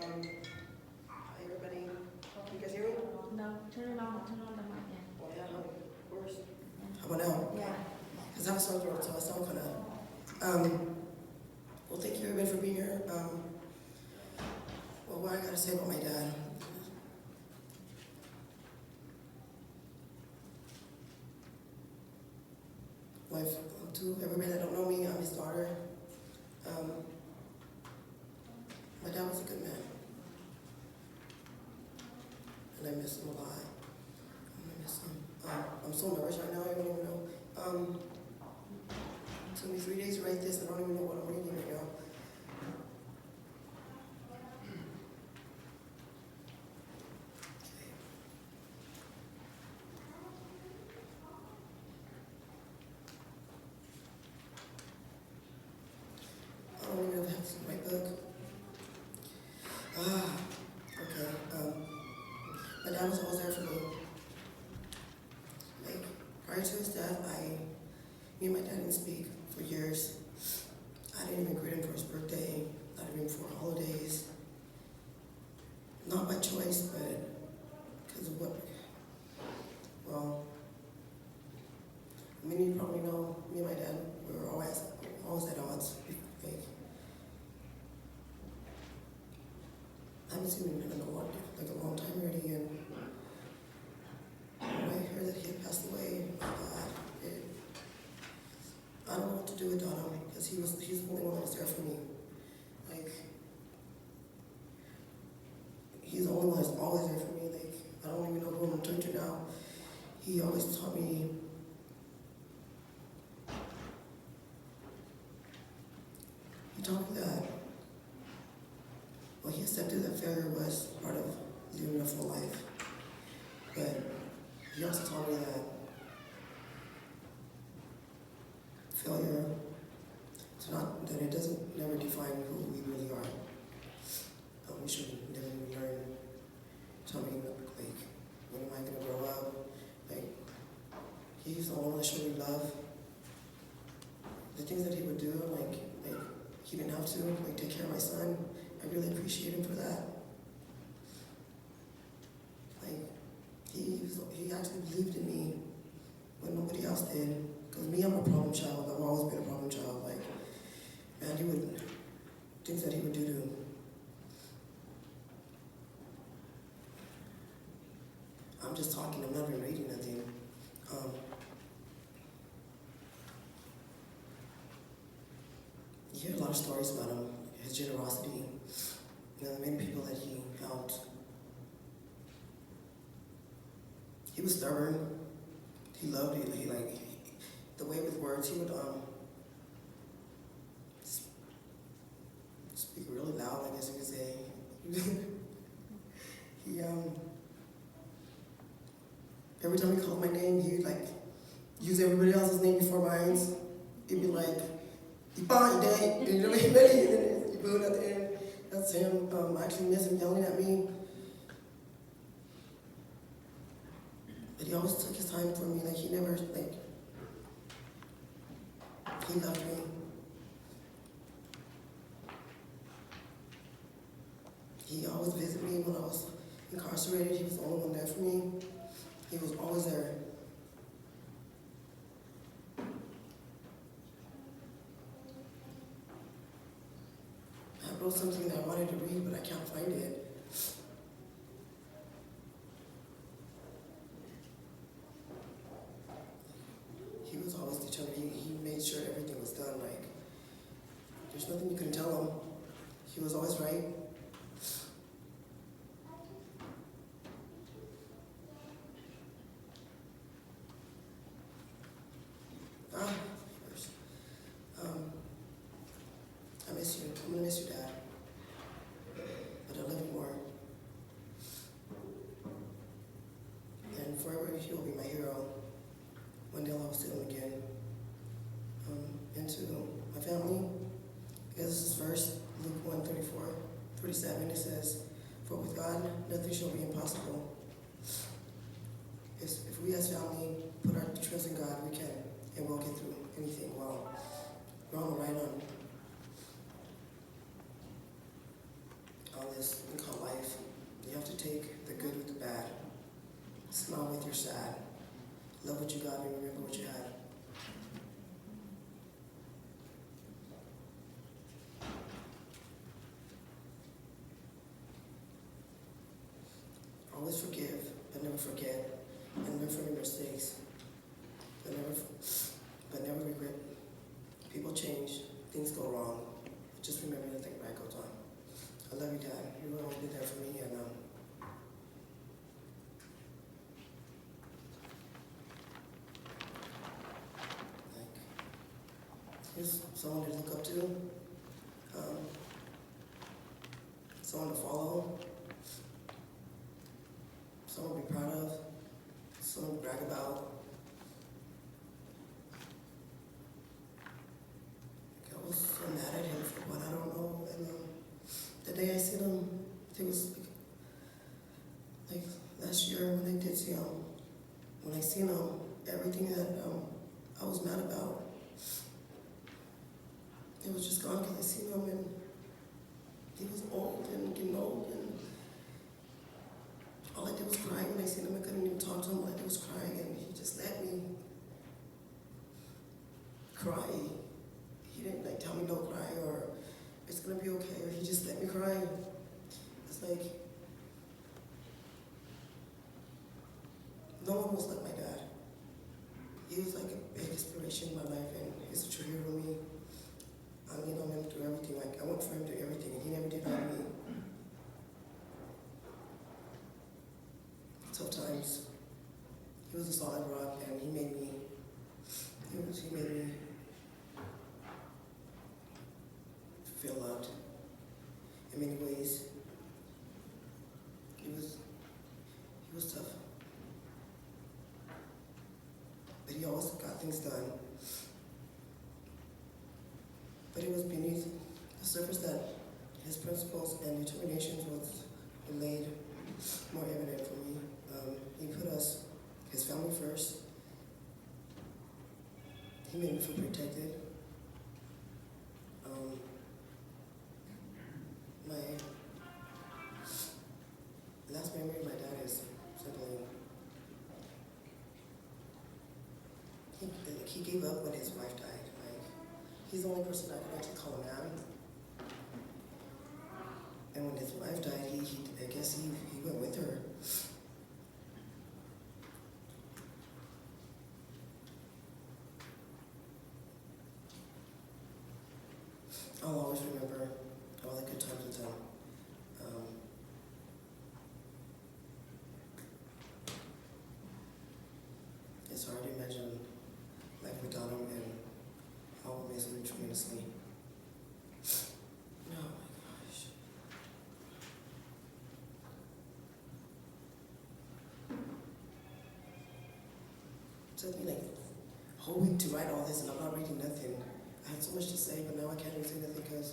Hi everybody. You guys hear me? No, turn on the mic, yeah. Well, yeah, honey. Where's? Yeah. How about now? Yeah. Because I have a sore throat, so I sound kind of. Well, thank you everybody for being here. Well, what I gotta say about my dad. My, to everybody that don't know me, I'm his daughter. My dad was a good man, and I miss him a lot. I miss him. I'm so nervous right now. I don't even know. It took me 3 days to write this. I don't even know what I'm reading right now. I don't even know if I have to my book. Okay. My dad was always there for me. Like, prior to his death, me and my dad didn't speak for years. I didn't even greet him for his birthday, not even for holidays. Not by choice, but because of what, well, many of you probably know, me and my dad, we were always at odds. Like, I haven't seen him in a long time already, and when I heard that he had passed away, my God, I don't know what to do without him, because he's the only one that was there for me. Like, he's the only one that's always there for me. Like, I don't even know who I'm gonna turn to now. He always taught me that, well, he accepted that failure was part of living a full life. But he also taught me that failure, that it doesn't never define who we really are. We should never learn. Tell me, like, when am I gonna grow up? Like, he's the only one that showed me love. The things that he would do, like he didn't have to, like, take care of my son. I really appreciate him for that. Like, he actually believed in me when nobody else did. Because me, I'm a problem child. I've always been a problem child. Like, man, things that he would do to. I'm just talking, I'm not even reading nothing. You hear a lot of stories about him, his generosity, the many people that he helped. He was stubborn. He loved it. The way with words, he would speak really loud, I guess you could say. He every time he called my name, he would use everybody else's name before mine. He'd be like, "You fine, you dead?" And you know what I mean? And then he booed at the end. That's him. I actually miss him yelling at me. But he always took his time for me. Like, he never, he loved me. He always visited me when I was incarcerated. He was the only one there for me. He was always there. I wrote something that I wanted to read, but I can't find it. He was always determined. He made sure everything was done. Like, there's nothing you can tell him. He was always right. I miss you. I'm gonna miss you, Dad. But I love you more. And forever he will be my hero. One day I'll see him again. And to my family, because this is verse, Luke 1:37, it says, "For with God nothing shall be impossible." If we as family put our trust in God, we can, and we'll get through anything. Well, we're on the right on. call this thing called life. You have to take the good with the bad. Smile with your sad. Love what you got and remember what you had. Always forgive, but never forget, and learn from your mistakes, but never regret. People change, things go wrong, but just remember to think right goes on. I love you, Dad. You will always be there for me, and like he's someone to look up to, someone to follow. Someone to be proud of, someone to brag about. I was so mad at him for what I don't know. And the day I seen him, it was like last year when I did see him. When I seen him, everything that I was mad about, it was just gone because I seen him and he was old and getting old and. All I did was cry when I seen him. I couldn't even talk to him. All I did was cry, and he just let me cry. He didn't like tell me don't cry or it's gonna be okay, or he just let me cry. It's like no one was like my dad. He was like a big inspiration in my life, and he's a true hero to me. I lean on him through everything. Like I went for him through everything, and he never did on me. Tough times. He was a solid rock, and he made me feel loved in many ways. He was tough, but he always got things done. But it was beneath the surface that his principles and determinations were laid more evident for me. He put his family first. He made me feel protected. My last memory of my dad is simply he gave up when his wife died. Like he's the only person I could actually call a man. And when his wife died, I guess he went with her. I'll always remember all the good times with him. It's hard to imagine life without him, and I will miss him tremendously. Oh my gosh. It took me like a whole week to write all this, and I'm not reading nothing. I had so much to say, but now I can't even say nothing because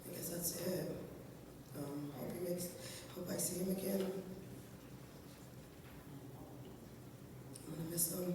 I guess that's it. Hope I see him again. I'm gonna miss him.